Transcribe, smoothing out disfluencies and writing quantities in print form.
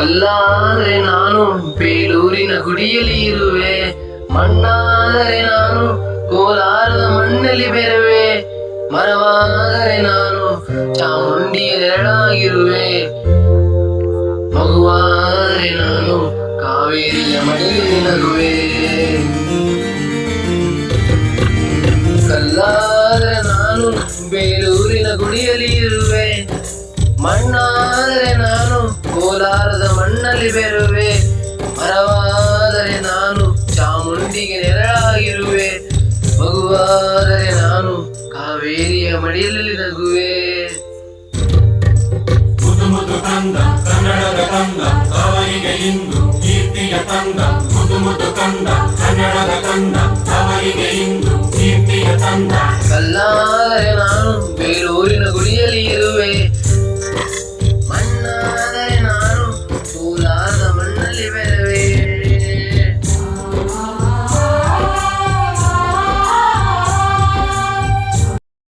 ಕಲ್ಲಾದರೆ ನಾನು ಬೇಲೂರಿನ ಗುಡಿಯಲ್ಲಿ ಇರುವೆ, ಮಣ್ಣಾದರೆ ನಾನು ಕೋಲಾರದ ಮಣ್ಣಲ್ಲಿ ಬೆರುವೆ, ಮರವಾದರೆ ನಾನು ಚಾಮುಂಡಿಯ ನೆರಳಾಗಿರುವೆ, ಮಗುವಾದರೆ ನಾನು ಕಾವೇರಿಯ ಮಡಿಯಲ್ಲಿ ನಗುವೆ. ಕಲ್ಲಾದರೆ ನಾನು ಬೇಲೂರಿನ ಗುಡಿಯಲ್ಲಿ ಇರುವೆ, ಮಣ್ಣಾದರೆ ನಾನು ಕೋಲಾರದ ಮಣ್ಣಲ್ಲಿ ಬೆರುವೆ, ಮರವಾದರೆ ನಾನು ಚಾಮುಂಡಿಗೆ ನೆರಳಾಗಿರುವೆ, ಮಗುವಾದರೆ ನಾನು ಕಾವೇರಿಯ ಮಡಿಯಲ್ಲಿ ನಗುವೆ. ಮುದು ಮುದು ಕಂದ ಕನ್ನಡದ ಕಂದ ಅವರಿಗೆ ಇಂದು ಕೀರ್ತಿಯ ತಂದ, ಮುದು ಮುದು ಕಂದ ಕನ್ನಡದ ಕಂದ ಅವರಿಗೆ ಇಂದು ಕೀರ್ತಿಯ ತಂದ. ಕಲ್ಲಾದರೆ ನಾನು ಬೇಲೂರಿನ ಗುಡಿಯಲ್ಲಿ ಇರುವೆ,